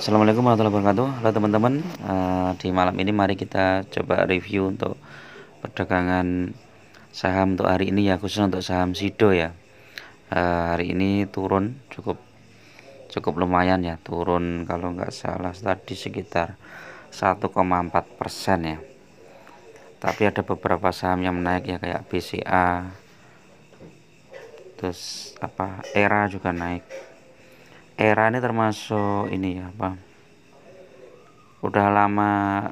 Assalamualaikum warahmatullahi wabarakatuh. Halo teman-teman, di malam ini mari kita coba review untuk perdagangan saham untuk hari ini ya, khusus untuk saham Sido ya. Hari ini turun cukup cukup lumayan ya, turun kalau nggak salah tadi sekitar 1,4% ya. Tapi ada beberapa saham yang menaik ya, kayak BCA, terus ERA juga naik. ERA ini termasuk ini ya, udah lama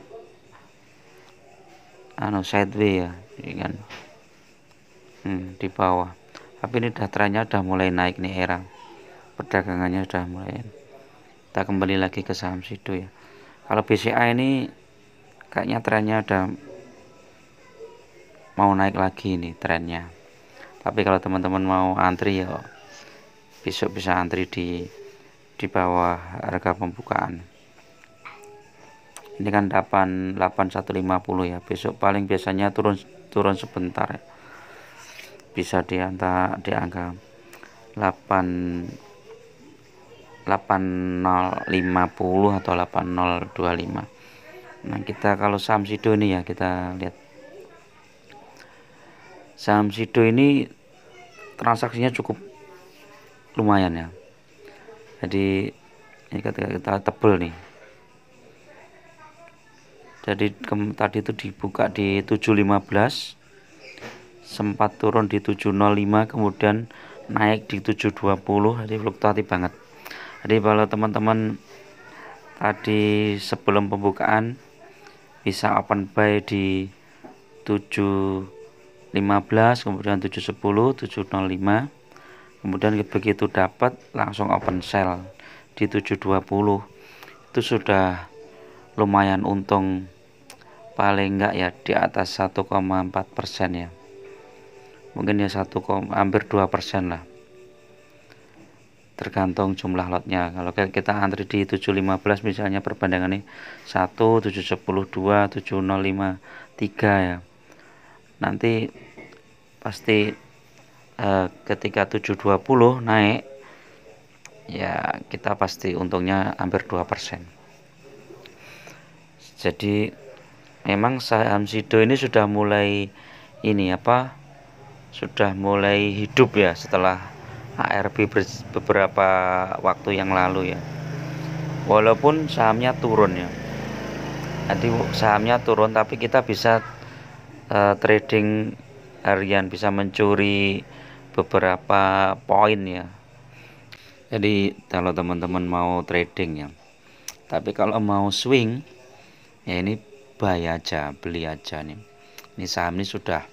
sideways ya, ini kan di bawah. Tapi ini trennya udah mulai naik nih, ERA perdagangannya udah mulai. Kita kembali lagi ke saham Sido ya. Kalau BCA ini kayaknya trennya udah mau naik lagi nih trennya. Tapi kalau teman-teman mau antri ya besok bisa antri di bawah harga pembukaan. Ini kan 8150 ya. Besok paling biasanya turun sebentar ya. Bisa di angka 8050 atau 8025. Nah, kita kalau saham Sido ini ya, kita lihat saham Sido ini transaksinya cukup lumayan ya. Jadi ini kita tebel nih. Jadi tadi itu dibuka di 715, sempat turun di 705, kemudian naik di 720. Jadi fluktuatif banget. Jadi kalau teman-teman tadi sebelum pembukaan bisa open buy di 715, kemudian 710, 705, kemudian begitu dapat langsung open sell di 720. Itu sudah lumayan untung, paling enggak ya di atas 1,4% ya, mungkin ya hampir 2% lah, tergantung jumlah lotnya. Kalau kita antri di 715 misalnya, perbandingannya 1, 710, 2, 705, 3 ya, nanti pasti ketika 720 naik ya, kita pasti untungnya hampir 2%. Jadi memang saham Sido ini sudah mulai sudah mulai hidup ya setelah ARB beberapa waktu yang lalu ya. Walaupun sahamnya turun ya. Jadi sahamnya turun tapi kita bisa trading harian, bisa mencuri beberapa poin ya. Jadi kalau teman-teman mau trading ya, tapi kalau mau swing ya ini buy aja, beli aja nih. Ini saham ini sudah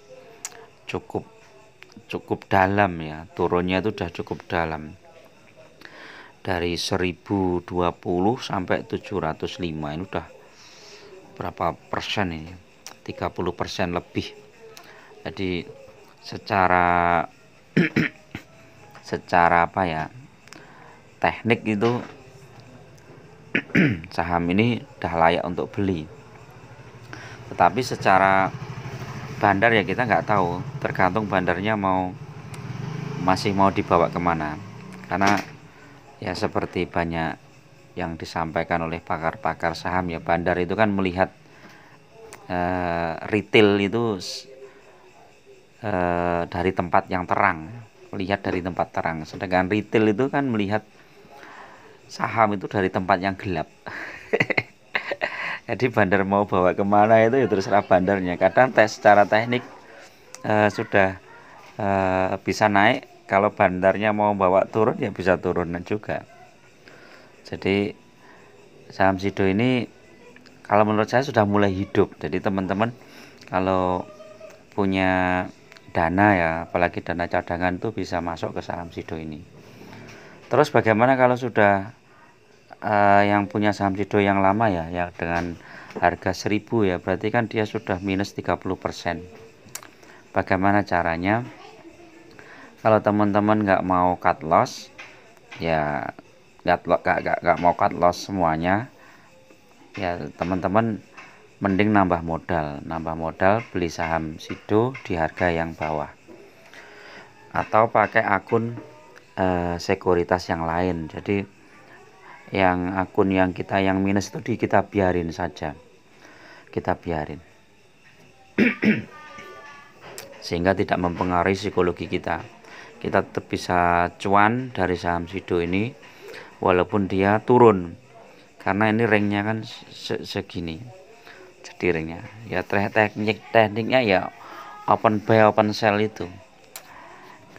cukup dalam ya, turunnya itu sudah cukup dalam, dari 1020 sampai 705. Ini udah berapa persen ini, 30% lebih. Jadi secara teknik itu saham ini udah layak untuk beli. Tetapi secara bandar ya kita nggak tahu, tergantung bandarnya masih mau dibawa kemana. Karena ya seperti banyak yang disampaikan oleh pakar-pakar saham ya, bandar itu kan melihat retail itu dari tempat yang terang, melihat dari tempat terang, sedangkan retail itu kan melihat saham itu dari tempat yang gelap. Jadi bandar mau bawa kemana itu ya terserah bandarnya. Kadang secara teknik sudah bisa naik, kalau bandarnya mau bawa turun ya bisa turun juga. Jadi saham Sido ini kalau menurut saya sudah mulai hidup. Jadi teman-teman kalau punya dana ya, apalagi dana cadangan, tuh bisa masuk ke saham Sido ini. Terus bagaimana kalau sudah yang punya saham Sido yang lama ya, dengan harga 1000 ya, berarti kan dia sudah minus 30%. Bagaimana caranya? Kalau teman-teman nggak mau cut loss ya, nggak mau cut loss semuanya ya, teman-teman mending nambah modal beli saham Sido di harga yang bawah, atau pakai akun sekuritas yang lain. Jadi yang akun yang kita yang minus itu kita biarin saja, kita biarin sehingga tidak mempengaruhi psikologi kita. Kita tetap bisa cuan dari saham Sido ini walaupun dia turun, karena ini ringnya kan segini. Jadi ringnya ya, tekniknya ya open buy open sell itu.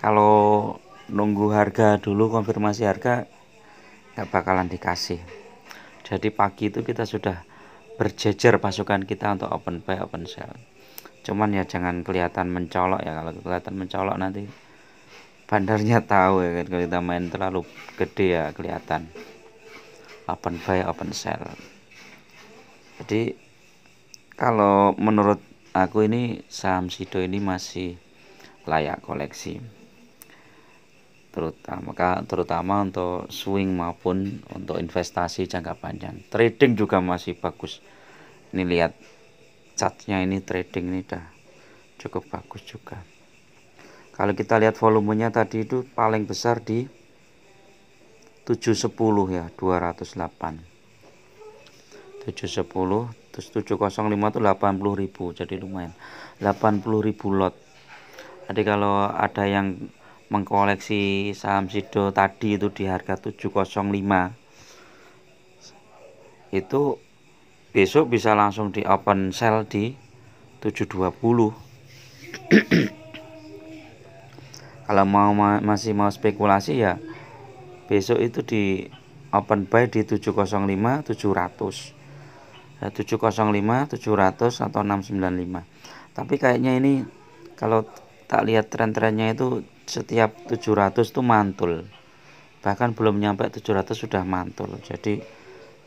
Kalau nunggu harga dulu, konfirmasi harga, nggak bakalan dikasih. Jadi pagi itu kita sudah berjejer pasukan kita untuk open buy open sell. Cuman ya jangan kelihatan mencolok ya, kalau kelihatan mencolok nanti bandarnya tahu ya kan, kalau kita main terlalu gede ya kelihatan open buy open sell. Jadi kalau menurut aku ini saham Sido ini masih layak koleksi, terutama untuk swing maupun untuk investasi jangka panjang. Trading juga masih bagus. Ini lihat chartnya, ini trading ini udah cukup bagus juga. Kalau kita lihat volumenya tadi itu paling besar di 710 ya, 208. 710 terus 705 itu 80.000, jadi lumayan 80.000 lot. Jadi kalau ada yang mengkoleksi saham Sido tadi itu di harga 705, itu besok bisa langsung di open sell di 720. Kalau masih mau spekulasi ya besok itu di open buy di 705 700. 705 700 atau 695. Tapi kayaknya ini kalau tak lihat tren-trennya itu setiap 700 tuh mantul. Bahkan belum nyampe 700 sudah mantul. Jadi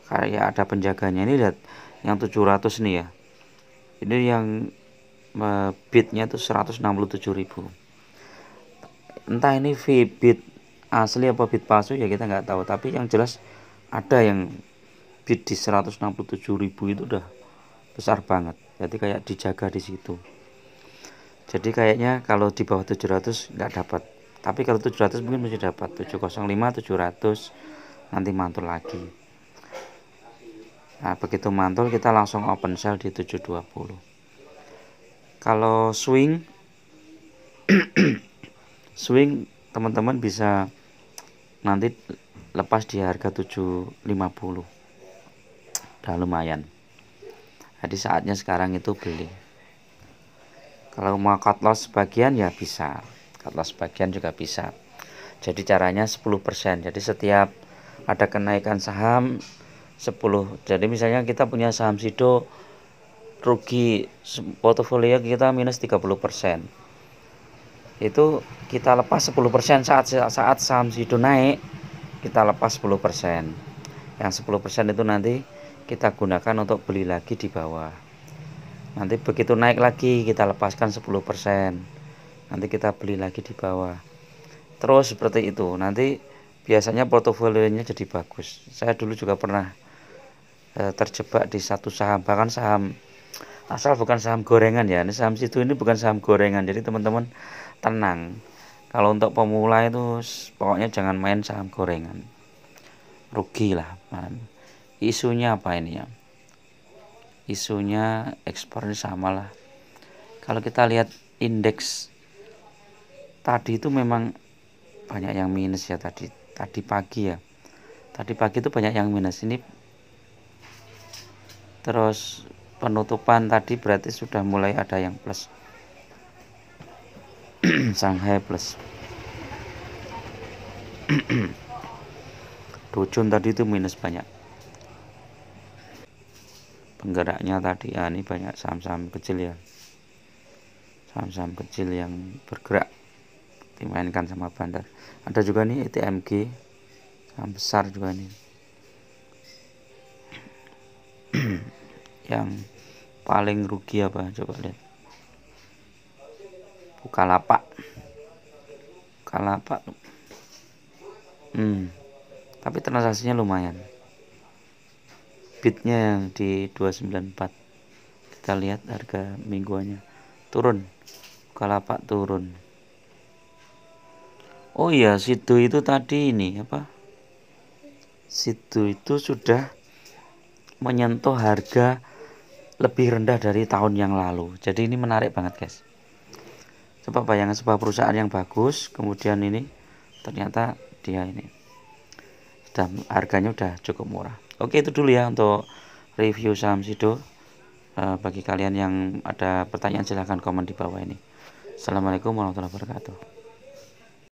kayak ada penjaganya. Ini lihat yang 700 nih ya. Ini yang bidnya itu 167.000. Entah ini bid asli apa bid palsu ya kita nggak tahu. Tapi yang jelas ada yang bid di 167.000 itu udah besar banget. Jadi kayak dijaga di situ. Jadi kayaknya kalau di bawah 700 nggak dapat. Tapi kalau 700 mungkin masih dapat. 705 700 nanti mantul lagi. Nah, begitu mantul kita langsung open sell di 720. Kalau swing swing teman-teman bisa nanti lepas di harga 750. Udah lumayan. Jadi saatnya sekarang itu beli. Kalau mau cut loss sebagian ya bisa, cut loss sebagian juga bisa. Jadi caranya 10%. Jadi setiap ada kenaikan saham 10. Jadi misalnya kita punya saham Sido rugi, portofolio kita minus 30%. Itu kita lepas 10% saat saham Sido naik, kita lepas 10%. Yang 10% itu nanti kita gunakan untuk beli lagi di bawah. Nanti begitu naik lagi kita lepaskan 10%. Nanti kita beli lagi di bawah. Terus seperti itu. Nanti biasanya portofolionya jadi bagus. Saya dulu juga pernah terjebak di satu saham, bahkan saham asal bukan saham gorengan ya. Ini saham Sido ini bukan saham gorengan. Jadi teman-teman tenang. Kalau untuk pemula itu pokoknya jangan main saham gorengan. Rugi lah. Isunya apa ini ya? Isunya ekspor ini sama lah. Kalau kita lihat indeks tadi itu memang banyak yang minus ya tadi pagi ya. Tadi pagi itu banyak yang minus. Ini terus penutupan tadi berarti sudah mulai ada yang plus. Shanghai plus. Dow Jones tadi itu minus banyak. Penggeraknya tadi ya, ini banyak saham-saham kecil ya, saham-saham kecil yang bergerak dimainkan sama bandar. Ada juga nih ETMG, saham besar juga nih. Yang paling rugi apa coba lihat, Bukalapak tapi transaksinya lumayan. Bidnya yang di 294. Kita lihat harga mingguannya turun, Bukalapak turun. Oh iya, Sido itu tadi ini apa, Sido itu sudah menyentuh harga lebih rendah dari tahun yang lalu. Jadi ini menarik banget guys. Coba bayangkan sebuah perusahaan yang bagus, kemudian ini ternyata dia ini sudah harganya udah cukup murah. Oke, itu dulu ya untuk review saham Sido. Bagi kalian yang ada pertanyaan silahkan komen di bawah ini. Assalamualaikum warahmatullahi wabarakatuh.